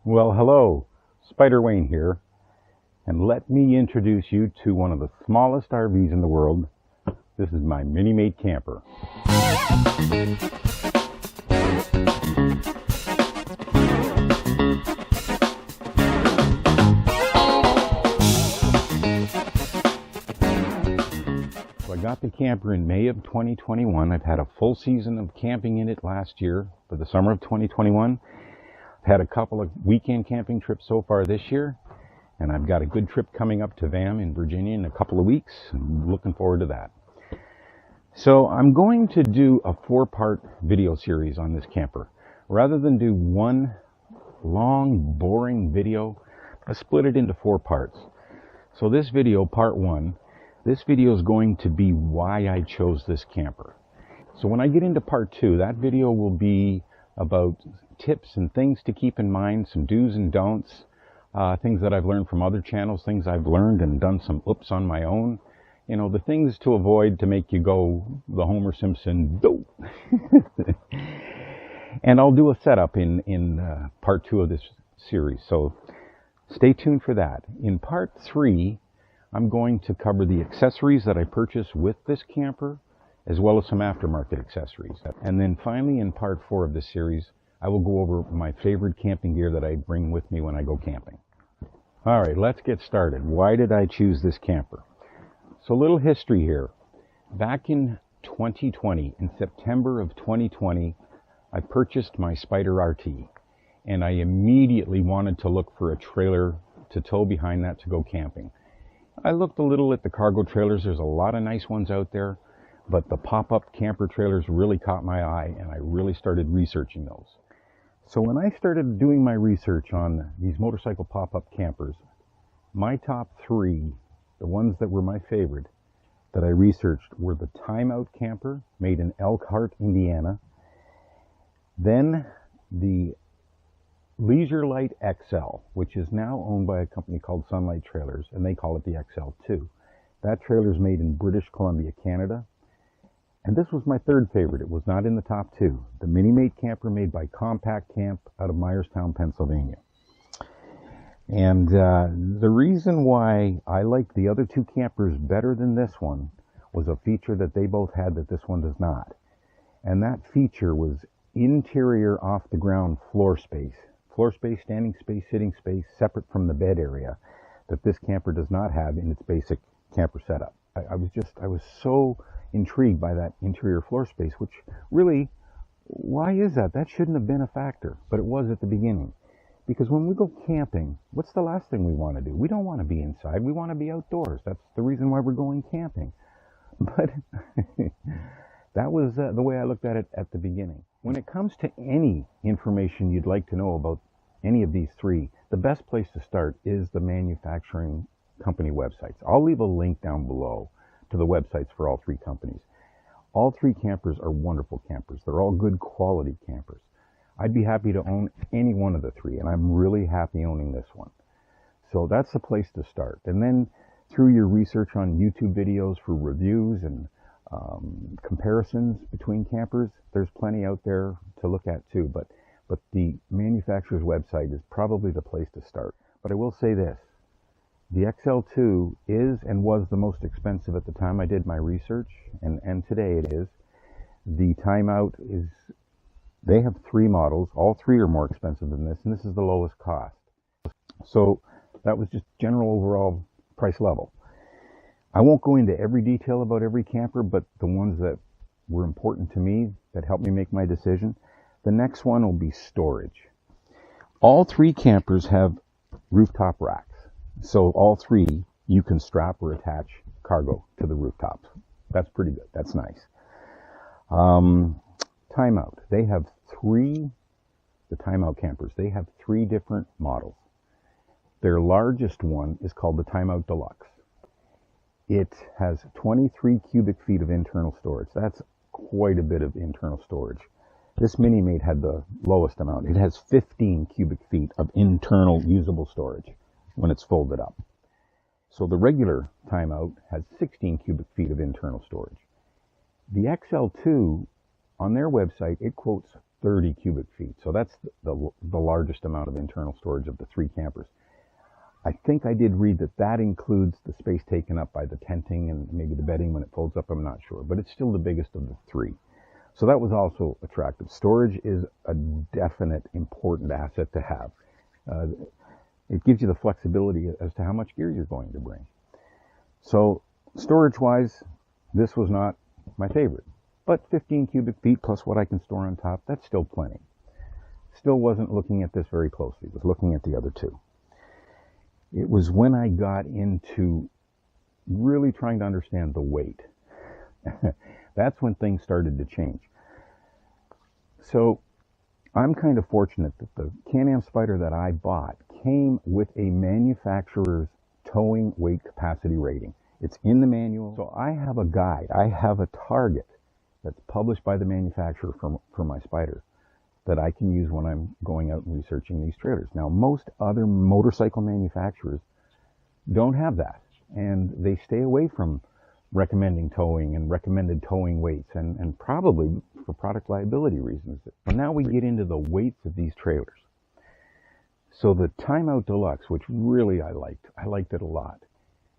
Well, hello, Spider Wayne here, and let me introduce you to one of the smallest RVs in the world. This is my Mini-Mate camper. So I got the camper in May of 2021. I've had a full season of camping in it last year for the summer of 2021. I've had a couple of weekend camping trips so far this year, and I've got a good trip coming up to VAM in Virginia in a couple of weeks. I'm looking forward to that. So I'm going to do a 4-part video series on this camper. Rather than do one long, boring video, I split it into 4 parts. So this video, part 1, this video is going to be why I chose this camper. So when I get into part 2, that video will be about tips and things to keep in mind, some do's and don'ts, things that I've learned from other channels, things I've learned and done some oops on my own. You know, the things to avoid to make you go the Homer Simpson, do. And I'll do a setup in part 2 of this series, so stay tuned for that. In part 3, I'm going to cover the accessories that I purchased with this camper, as well as some aftermarket accessories. And then finally, in part 4 of this series, I will go over my favorite camping gear that I bring with me when I go camping. All right, let's get started. Why did I choose this camper? So a little history here. Back in 2020, in September of 2020, I purchased my Spyder RT, and I immediately wanted to look for a trailer to tow behind that to go camping. I looked a little at the cargo trailers. There's a lot of nice ones out there, but the pop-up camper trailers really caught my eye, and I really started researching those. So when I started doing my research on these motorcycle pop-up campers, my top 3, the ones that were my favorite that I researched, were the Timeout camper made in Elkhart, Indiana, then the Lees-ureLite XL, which is now owned by a company called Sunlight Trailers, and they call it the XL2. That trailer is made in British Columbia, Canada. And this was my 3rd favorite. It was not in the top 2. The Mini-Mate camper made by Kompact Kamp out of Myerstown, Pennsylvania. And the reason why I liked the other 2 campers better than this one was a feature that they both had that this one does not. And that feature was interior off-the-ground floor space. Floor space, standing space, sitting space, separate from the bed area, that this camper does not have in its basic camper setup. I was so intrigued by that interior floor space, which really, why is that? That shouldn't have been a factor, but it was at the beginning. Because when we go camping, what's the last thing we want to do? We don't want to be inside. We want to be outdoors. That's the reason why we're going camping. But that was the way I looked at it at the beginning. When it comes to any information you'd like to know about any of these 3, the best place to start is the manufacturing company websites. I'll leave a link down below to the websites for all 3 companies. All 3 campers are wonderful campers. They're all good quality campers. I'd be happy to own any one of the 3, and I'm really happy owning this one. So that's the place to start. And then through your research on YouTube videos for reviews and comparisons between campers, there's plenty out there to look at too. But the manufacturer's website is probably the place to start. But I will say this. The XL2 is and was the most expensive at the time I did my research, and today it is. The Timeout is, they have 3 models. All 3 are more expensive than this, and this is the lowest cost. So that was just general overall price level. I won't go into every detail about every camper, but the ones that were important to me, that helped me make my decision. The next one will be storage. All 3 campers have rooftop racks. So all 3, you can strap or attach cargo to the rooftops. That's pretty good. That's nice. Timeout. They have 3, the Timeout campers, they have 3 different models. Their largest one is called the Timeout Deluxe. It has 23 cubic feet of internal storage. That's quite a bit of internal storage. This Mini-Mate had the lowest amount. It has 15 cubic feet of internal usable storage when it's folded up. So the regular Timeout has 16 cubic feet of internal storage. The XL2, on their website, it quotes 30 cubic feet. So that's the largest amount of internal storage of the 3 campers. I think I did read that that includes the space taken up by the tenting and maybe the bedding when it folds up. I'm not sure, but it's still the biggest of the 3. So that was also attractive. Storage is a definite important asset to have. It gives you the flexibility as to how much gear you're going to bring. So storage-wise, this was not my favorite. But 15 cubic feet plus what I can store on top, that's still plenty. Still wasn't looking at this very closely. Was looking at the other 2. It was when I got into really trying to understand the weight. That's when things started to change. So I'm kind of fortunate that the Can-Am Spyder that I bought came with a manufacturer's towing weight capacity rating. It's in the manual. So I have a guide. I have a target that's published by the manufacturer for my Spyder that I can use when I'm going out and researching these trailers. Now, most other motorcycle manufacturers don't have that, and they stay away from recommending towing and recommended towing weights, and probably for product liability reasons. But now we get into the weights of these trailers. So the Timeout Deluxe, which really I liked it a lot.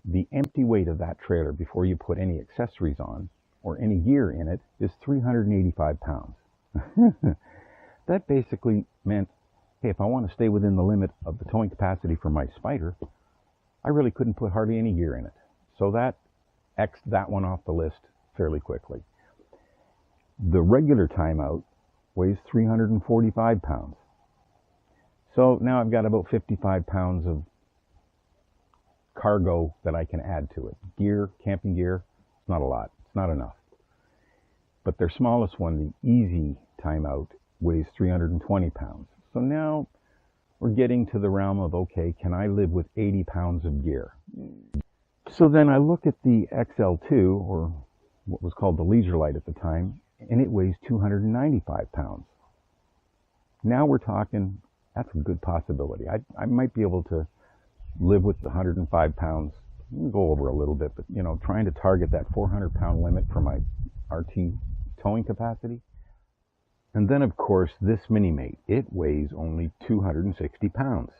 The empty weight of that trailer before you put any accessories on or any gear in it is 385 pounds. That basically meant, hey, if I want to stay within the limit of the towing capacity for my Spyder, I really couldn't put hardly any gear in it. So that X'd that one off the list fairly quickly. The regular Timeout weighs 345 pounds. So now I've got about 55 pounds of cargo that I can add to it. Gear, camping gear, it's not a lot. It's not enough. But their smallest one, the Easy Timeout, weighs 320 pounds. So now we're getting to the realm of, okay, can I live with 80 pounds of gear? So then I look at the XL2, or what was called the Lees-ureLite at the time, and it weighs 295 pounds. Now we're talking, that's a good possibility. I might be able to live with the 105 pounds, go over a little bit, but you know, trying to target that 400 pound limit for my RT towing capacity. And then of course this Mini-Mate, it weighs only 260 pounds.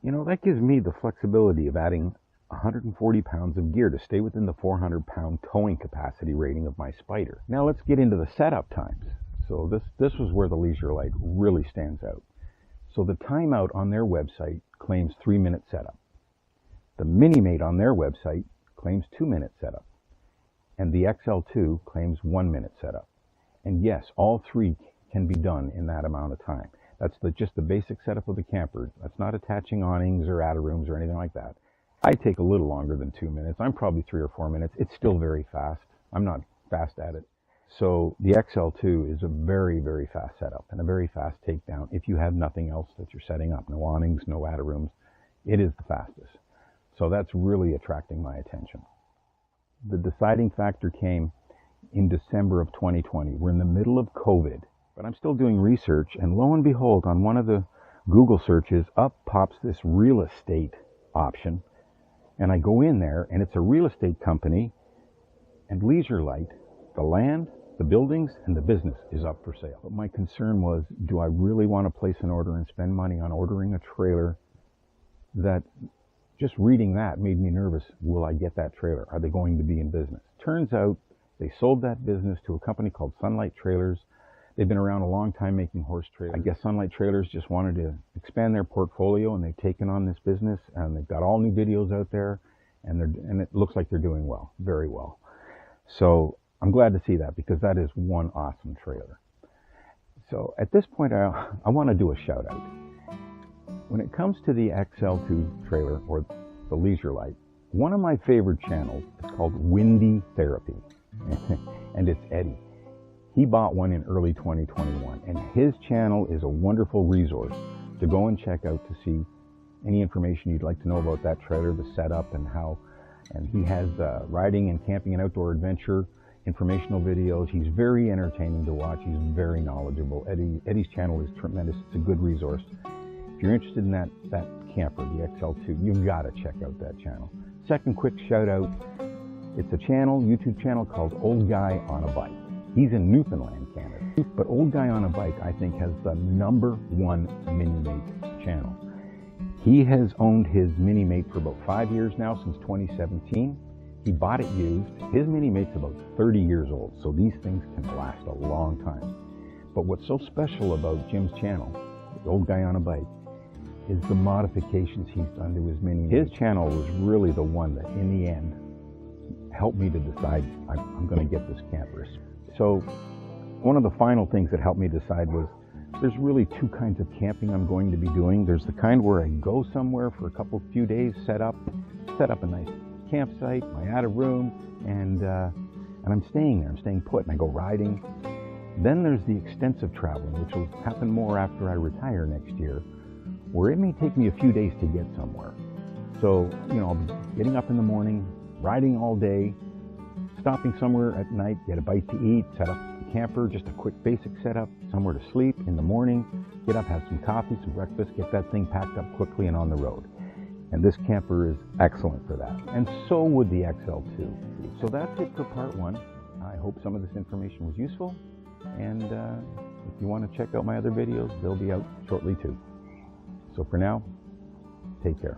You know, that gives me the flexibility of adding 140 pounds of gear to stay within the 400 pound towing capacity rating of my Spyder. Now let's get into the setup times. So this was where the Lees-ureLite really stands out. So the Timeout on their website claims 3-minute setup. The Mini-Mate on their website claims 2-minute setup. And the XL2 claims 1-minute setup. And yes, all 3 can be done in that amount of time. That's just the basic setup of the camper. That's not attaching awnings or rooms or anything like that. I take a little longer than 2 minutes. I'm probably 3 or 4 minutes. It's still very fast. I'm not fast at it. So the XL2 is a very, very fast setup and a very fast takedown if you have nothing else that you're setting up. No awnings, no rooms. It is the fastest. So that's really attracting my attention. The deciding factor came in December of 2020. We're in the middle of COVID, but I'm still doing research, and lo and behold, on one of the Google searches, up pops this real estate option, and I go in there, and it's a real estate company, and Lees-ureLite, the land, the buildings, and the business is up for sale. But my concern was, do I really want to place an order and spend money on ordering a trailer that, just reading that made me nervous. Will I get that trailer? Are they going to be in business? Turns out they sold that business to a company called Sunlight Trailers. They've been around a long time making horse trailers. I guess Sunlight Trailers just wanted to expand their portfolio, and they've taken on this business, and they've got all new videos out there, and it looks like they're doing well, very well. So I'm glad to see that, because that is one awesome trailer. So at this point, I want to do a shout out. When it comes to the XL2 trailer, or the Lees-ureLite, one of my favorite channels is called Windy Therapy, and it's Eddie. He bought one in early 2021, and his channel is a wonderful resource to go and check out to see any information you'd like to know about that trailer, the setup, and how. And he has riding and camping and outdoor adventure informational videos. He's very entertaining to watch. He's very knowledgeable. Eddie's channel is tremendous. It's a good resource. If you're interested in that camper, the XL2, you've got to check out that channel. Second quick shout out, it's a YouTube channel called Old Guy on a Bike. He's in Newfoundland, Canada. But Old Guy on a Bike, I think, has the #1 Mini-Mate channel. He has owned his Mini-Mate for about 5 years now, since 2017. He bought it used. His Mini-Mate's about 30 years old, so these things can last a long time. But what's so special about Jim's channel, the Old Guy on a Bike, is the modifications he's done to his Mini-Mate. His channel was really the one that, in the end, helped me to decide I'm going to get this camper. So one of the final things that helped me decide was there's really two kinds of camping I'm going to be doing. There's the kind where I go somewhere for a few days, set up a nice campsite, my attic room, and I'm staying there. I'm staying put, and I go riding. Then there's the extensive traveling, which will happen more after I retire next year, where it may take me a few days to get somewhere. So, I'll be getting up in the morning, riding all day, stopping somewhere at night, get a bite to eat, set up the camper, just a quick basic setup, somewhere to sleep in the morning, get up, have some coffee, some breakfast, get that thing packed up quickly and on the road. And this camper is excellent for that. And so would the XL2. So that's it for part 1. I hope some of this information was useful. And if you want to check out my other videos, they'll be out shortly too. So for now, take care.